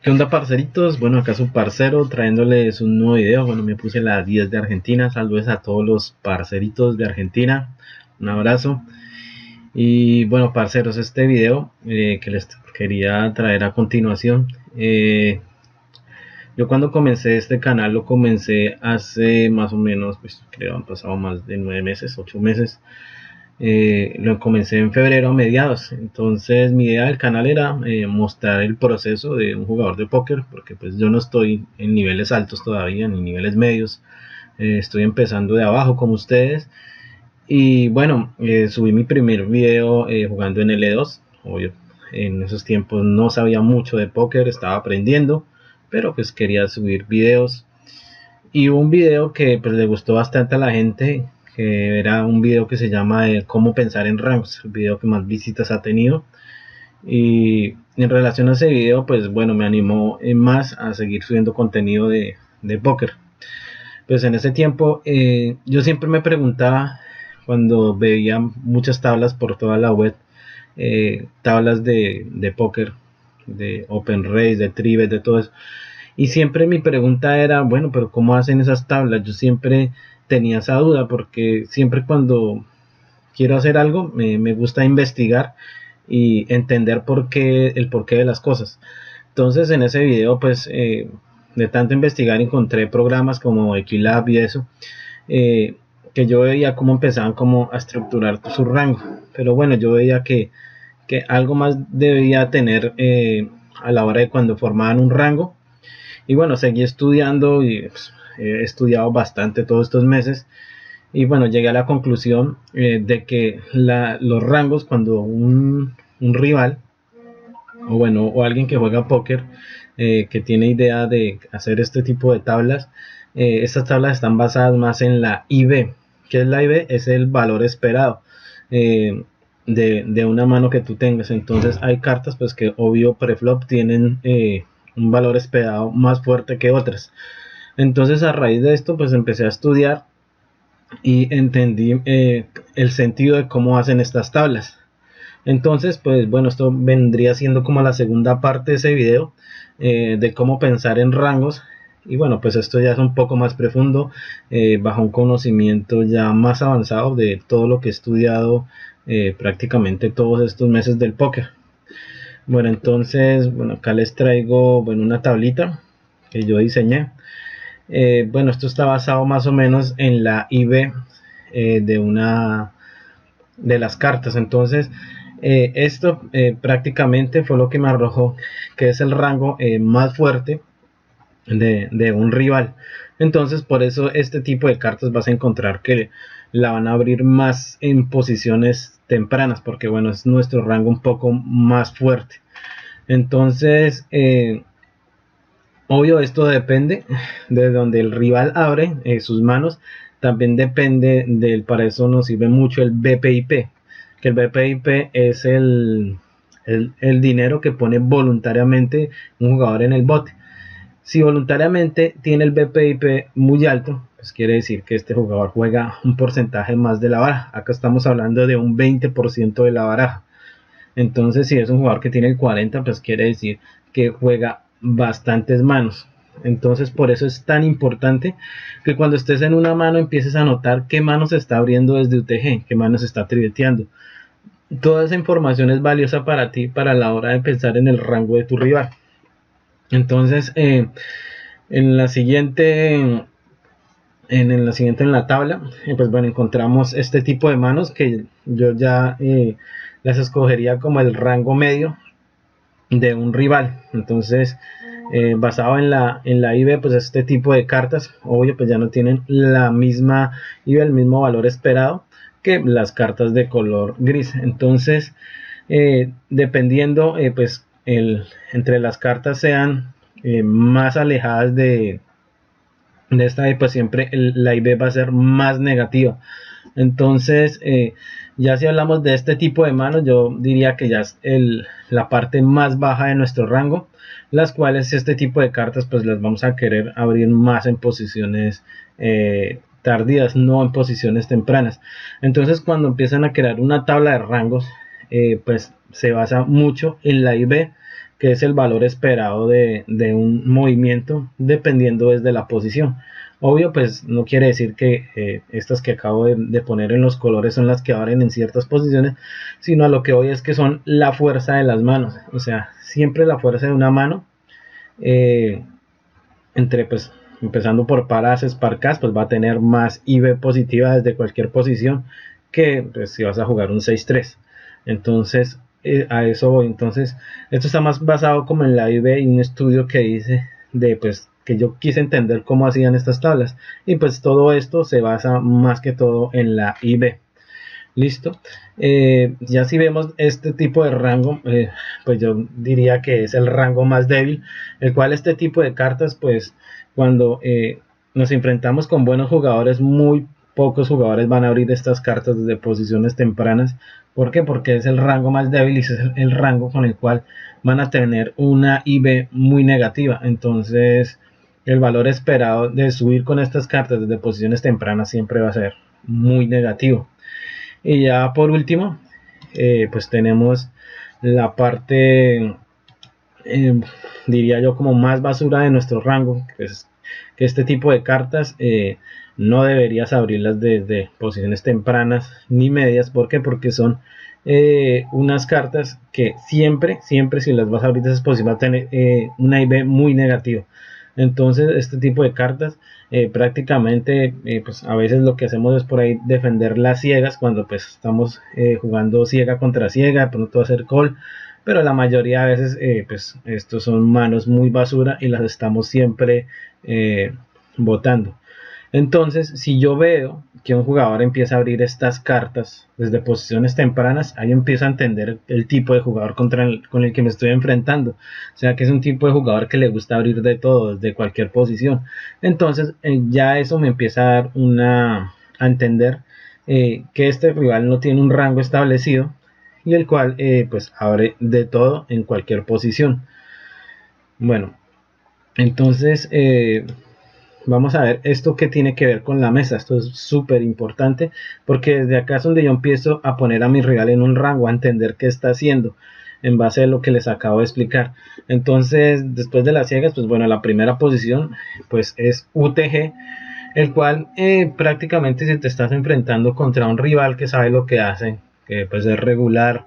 ¿Qué onda, parceritos? Bueno, acá su parcero trayéndoles un nuevo video. Bueno, me puse las 10 de Argentina. Saludos a todos los parceritos de Argentina. Un abrazo. Y bueno, parceros, este video que les quería traer a continuación. Yo cuando comencé este canal lo comencé hace más o menos, pues creo han pasado más de 9 meses, 8 meses. Lo comencé en febrero a mediados. Entonces mi idea del canal era mostrar el proceso de un jugador de póker, porque pues yo no estoy en niveles altos todavía ni niveles medios. Estoy empezando de abajo como ustedes. Y bueno, subí mi primer video jugando en L2. Obvio, en esos tiempos no sabía mucho de póker, estaba aprendiendo, pero pues quería subir videos. Y hubo un video que pues le gustó bastante a la gente, que era un video que se llama cómo pensar en rangos, el video que más visitas ha tenido. Y en relación a ese video, pues bueno, me animó más a seguir subiendo contenido de póker. Pues en ese tiempo yo siempre me preguntaba, cuando veía muchas tablas por toda la web, tablas de póker, de OpenRace, de Tribet, de todo eso. Y siempre mi pregunta era, bueno, pero ¿cómo hacen esas tablas? Yo siempre tenía esa duda, porque siempre cuando quiero hacer algo me gusta investigar y entender el porqué de las cosas. Entonces en ese video pues de tanto investigar encontré programas como Equilab y eso, que yo veía cómo empezaban como a estructurar su rango. Pero bueno, yo veía que algo más debía tener a la hora de cuando formaban un rango. Y bueno, seguí estudiando y pues, he estudiado bastante todos estos meses. Y bueno, llegué a la conclusión de que los rangos, cuando un rival, o bueno, o alguien que juega póker, que tiene idea de hacer este tipo de tablas, estas tablas están basadas más en la IB. ¿Qué es la IB? Es el valor esperado de una mano que tú tengas. Entonces hay cartas pues que obvio preflop tienen un valor esperado más fuerte que otras. Entonces a raíz de esto pues empecé a estudiar y entendí el sentido de cómo hacen estas tablas. Entonces pues bueno, esto vendría siendo como la segunda parte de ese video, de cómo pensar en rangos. Y bueno, pues esto ya es un poco más profundo, bajo un conocimiento ya más avanzado de todo lo que he estudiado prácticamente todos estos meses del póker. Bueno, entonces, bueno, acá les traigo, bueno, una tablita que yo diseñé. Bueno, esto está basado más o menos en la IB de las cartas. Entonces, esto prácticamente fue lo que me arrojó que es el rango más fuerte de un rival. Entonces, por eso este tipo de cartas vas a encontrar que la van a abrir más en posiciones tempranas, porque bueno, es nuestro rango un poco más fuerte. Entonces, obvio, esto depende de donde el rival abre sus manos. También depende para eso nos sirve mucho el BPIP, que el BPIP es el dinero que pone voluntariamente un jugador en el bote. Si voluntariamente tiene el BPIP muy alto, pues quiere decir que este jugador juega un porcentaje más de la baraja. Acá estamos hablando de un 20% de la baraja. Entonces, si es un jugador que tiene el 40%, pues quiere decir que juega bastantes manos. Entonces, por eso es tan importante que cuando estés en una mano empieces a notar qué mano se está abriendo desde UTG, qué mano se está triveteando. Toda esa información es valiosa para ti para la hora de pensar en el rango de tu rival. Entonces, en la tabla, pues bueno, encontramos este tipo de manos que yo ya las escogería como el rango medio de un rival. Entonces, basado en la IB, pues este tipo de cartas, obvio, pues ya no tienen la misma IB, el mismo valor esperado que las cartas de color gris. Entonces, dependiendo, pues entre las cartas sean más alejadas de esta, pues siempre la IB va a ser más negativa. Entonces, ya si hablamos de este tipo de manos, yo diría que ya es la parte más baja de nuestro rango, las cuales este tipo de cartas pues las vamos a querer abrir más en posiciones tardías, no en posiciones tempranas. Entonces, cuando empiezan a crear una tabla de rangos, pues se basa mucho en la IB que es el valor esperado de un movimiento dependiendo desde la posición. Obvio, pues no quiere decir que estas que acabo de poner en los colores son las que abren en ciertas posiciones, sino a lo que voy es que son la fuerza de las manos. O sea, siempre la fuerza de una mano, entre pues empezando por paras, parcas, pues va a tener más IB positiva desde cualquier posición que pues, si vas a jugar un 6-3. Entonces, a eso voy. Entonces, esto está más basado como en la IB y un estudio que dice de pues que yo quise entender cómo hacían estas tablas, y pues todo esto se basa más que todo en la IB. Listo. Ya si vemos este tipo de rango, pues yo diría que es el rango más débil, el cual este tipo de cartas, pues cuando nos enfrentamos con buenos jugadores, muy pocos jugadores van a abrir estas cartas desde posiciones tempranas. ¿Por qué? Porque es el rango más débil y es el rango con el cual van a tener una IB muy negativa. Entonces, el valor esperado de subir con estas cartas desde posiciones tempranas siempre va a ser muy negativo. Y ya por último, pues tenemos la parte, diría yo, como más basura de nuestro rango, que es que este tipo de cartas no deberías abrirlas desde posiciones tempranas ni medias. ¿Por qué? Porque son unas cartas que siempre si las vas a abrir desde esas posiciones, va a tener una IB muy negativa. Entonces este tipo de cartas prácticamente pues a veces lo que hacemos es por ahí defender las ciegas cuando pues estamos jugando ciega contra ciega, de pronto hacer call, pero la mayoría de veces pues estos son manos muy basura y las estamos siempre botando. Entonces, si yo veo que un jugador empieza a abrir estas cartas desde posiciones tempranas, ahí empiezo a entender el tipo de jugador con el que me estoy enfrentando. O sea, que es un tipo de jugador que le gusta abrir de todo, desde cualquier posición. Entonces, ya eso me empieza a dar a entender que este rival no tiene un rango establecido y el cual pues abre de todo en cualquier posición. Bueno, entonces vamos a ver esto que tiene que ver con la mesa. Esto es súper importante porque desde acá es donde yo empiezo a poner a mi rival en un rango, a entender qué está haciendo en base a lo que les acabo de explicar. Entonces, después de las ciegas, pues bueno, la primera posición pues es UTG, el cual prácticamente si te estás enfrentando contra un rival que sabe lo que hace, que pues es regular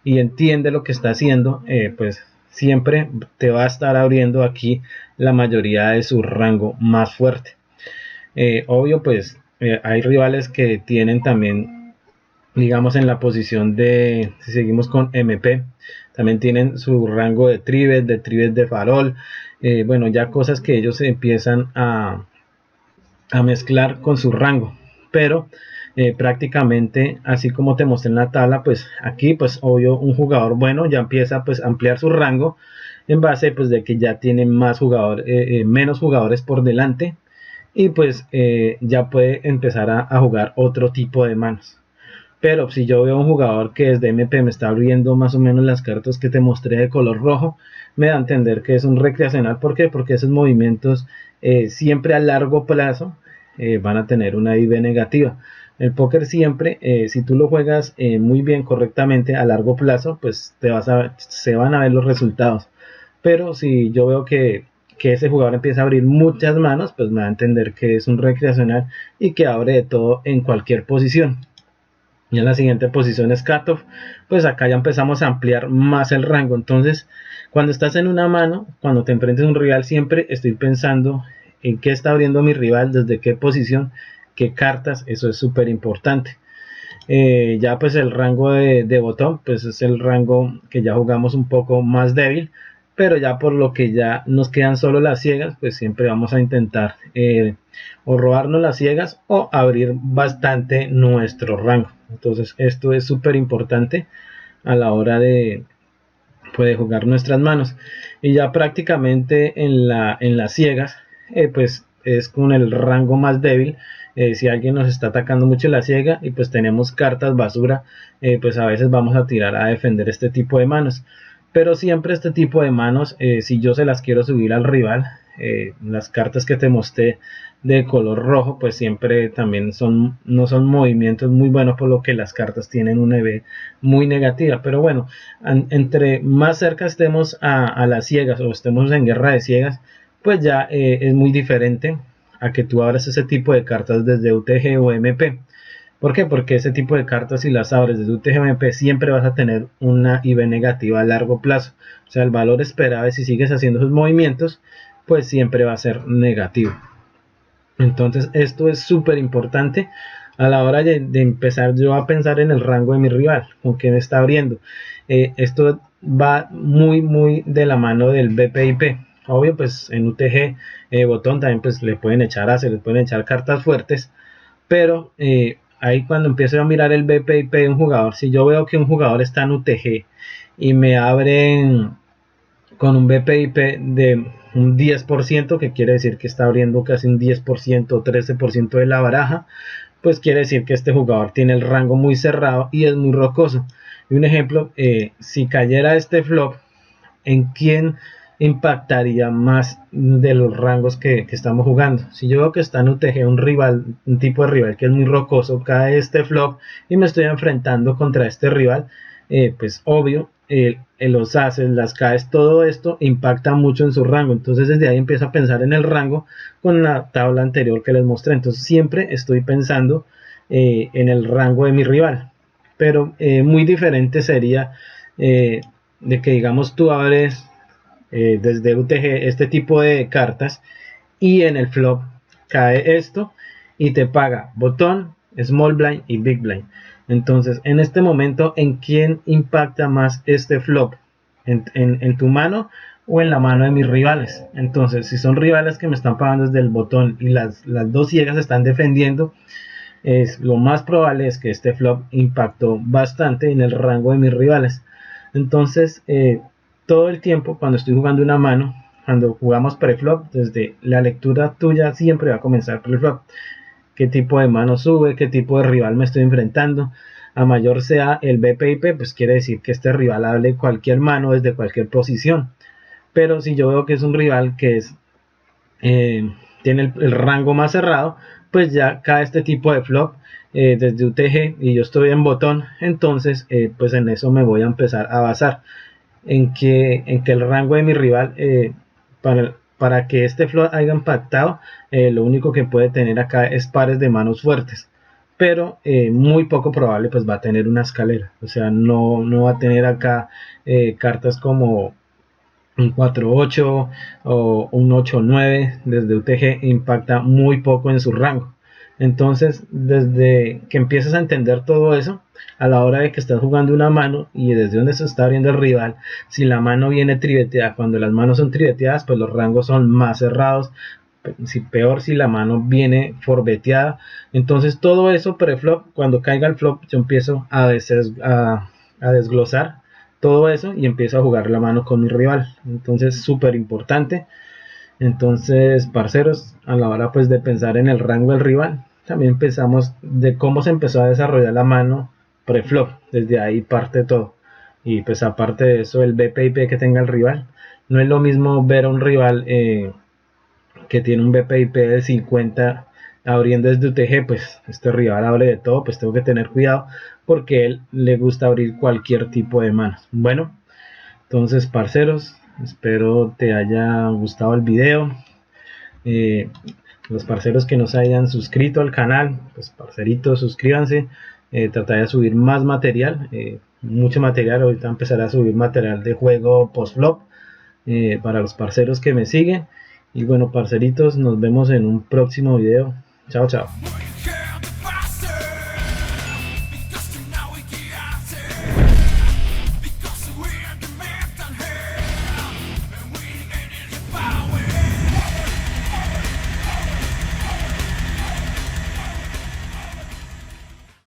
y entiende lo que está haciendo, pues siempre te va a estar abriendo aquí la mayoría de su rango más fuerte. Obvio, pues hay rivales que tienen también, digamos, en la posición de, si seguimos con MP, también tienen su rango de tribes, de farol, bueno, ya cosas que ellos empiezan a mezclar con su rango, pero prácticamente así como te mostré en la tabla, pues aquí pues obvio un jugador bueno ya empieza pues a ampliar su rango en base pues de que ya tiene más jugadores, menos jugadores por delante, y pues ya puede empezar a jugar otro tipo de manos. Pero si yo veo un jugador que desde MP me está abriendo más o menos las cartas que te mostré de color rojo, me da a entender que es un recreacional. ¿Por qué? Porque esos movimientos siempre a largo plazo van a tener una IB negativa. El póker siempre, si tú lo juegas muy bien, correctamente, a largo plazo, pues se van a ver los resultados. Pero si yo veo que ese jugador empieza a abrir muchas manos, pues me da a entender que es un recreacional y que abre de todo en cualquier posición. Y en la siguiente posición es cutoff, pues acá ya empezamos a ampliar más el rango. Entonces, cuando estás en una mano, cuando te enfrentes a un rival, siempre estoy pensando en qué está abriendo mi rival, desde qué posición, qué cartas. Eso es súper importante. Ya pues el rango de botón, pues es el rango que ya jugamos un poco más débil, pero ya por lo que ya nos quedan solo las ciegas, pues siempre vamos a intentar o robarnos las ciegas o abrir bastante nuestro rango. Entonces esto es súper importante a la hora de jugar nuestras manos. Y ya prácticamente en las ciegas pues es con el rango más débil. Si alguien nos está atacando mucho la ciega y pues tenemos cartas basura, pues a veces vamos a tirar a defender este tipo de manos. pero siempre este tipo de manos, si yo se las quiero subir al rival, las cartas que te mostré de color rojo, pues siempre también no son movimientos muy buenos, por lo que las cartas tienen una EV muy negativa. Pero bueno, entre más cerca estemos a las ciegas o estemos en guerra de ciegas, pues ya es muy diferente a que tú abras ese tipo de cartas desde UTG o MP. ¿Por qué? Porque ese tipo de cartas, si las abres desde UTG o MP, siempre vas a tener una IV negativa a largo plazo. O sea, el valor esperado, si sigues haciendo esos movimientos, pues siempre va a ser negativo. Entonces esto es súper importante a la hora de empezar yo a pensar en el rango de mi rival, con quien está abriendo. Esto va muy de la mano del BPIP. Obvio, pues en UTG botón también pues le pueden echar ace, le pueden echar cartas fuertes, pero ahí cuando empiezo a mirar el BPIP de un jugador, si yo veo que un jugador está en UTG y me abren con un BPIP de un 10%, que quiere decir que está abriendo casi un 10% o 13% de la baraja, pues quiere decir que este jugador tiene el rango muy cerrado y es muy rocoso. Y un ejemplo, si cayera este flop, ¿en quién impactaría más de los rangos que estamos jugando? Si yo veo que está en UTG un rival, un tipo de rival que es muy rocoso, cae este flop y me estoy enfrentando contra este rival, pues obvio, los haces, las caes, todo esto impacta mucho en su rango. Entonces desde ahí empiezo a pensar en el rango con la tabla anterior que les mostré. Entonces siempre estoy pensando en el rango de mi rival, pero muy diferente sería de que digamos tú abres desde UTG este tipo de cartas y en el flop cae esto y te paga botón, small blind y big blind. Entonces en este momento, ¿en quién impacta más este flop? ¿En tu mano o en la mano de mis rivales? Entonces si son rivales que me están pagando desde el botón y las dos ciegas están defendiendo, lo más probable es que este flop impactó bastante en el rango de mis rivales. Entonces todo el tiempo cuando estoy jugando una mano, cuando jugamos preflop, desde la lectura tuya siempre va a comenzar preflop. ¿Qué tipo de mano sube? ¿Qué tipo de rival me estoy enfrentando? A mayor sea el BPIP, pues quiere decir que este rival hable cualquier mano desde cualquier posición. Pero si yo veo que es un rival que tiene el rango más cerrado, pues ya cae este tipo de flop desde UTG y yo estoy en botón, entonces pues en eso me voy a empezar a basar en que el rango de mi rival para que este flop haya impactado, lo único que puede tener acá es pares de manos fuertes, pero muy poco probable pues va a tener una escalera. O sea, no va a tener acá cartas como un 4-8 o un 8-9. Desde UTG impacta muy poco en su rango. Entonces desde que empiezas a entender todo eso, a la hora de que estás jugando una mano y desde donde se está abriendo el rival, si la mano viene triveteada, cuando las manos son triveteadas, pues los rangos son más cerrados. Peor si la mano viene forbeteada. Entonces todo eso preflop, cuando caiga el flop, yo empiezo a desglosar todo eso y empiezo a jugar la mano con mi rival. Entonces súper importante. Entonces, parceros, a la hora pues de pensar en el rango del rival, también pensamos de cómo se empezó a desarrollar la mano preflop. Desde ahí parte todo. Y pues aparte de eso, el BPIP que tenga el rival. No es lo mismo ver a un rival que tiene un BPIP de 50 abriendo desde UTG, pues este rival abre de todo, pues tengo que tener cuidado porque él le gusta abrir cualquier tipo de manos. Bueno, entonces parceros, espero te haya gustado el video. Los parceros que no se hayan suscrito al canal, pues parceritos, suscríbanse. Trataré de subir más material, mucho material. Ahorita empezaré a subir material de juego post flop para los parceros que me siguen. Y bueno, parceritos, nos vemos en un próximo video. Chao, chao.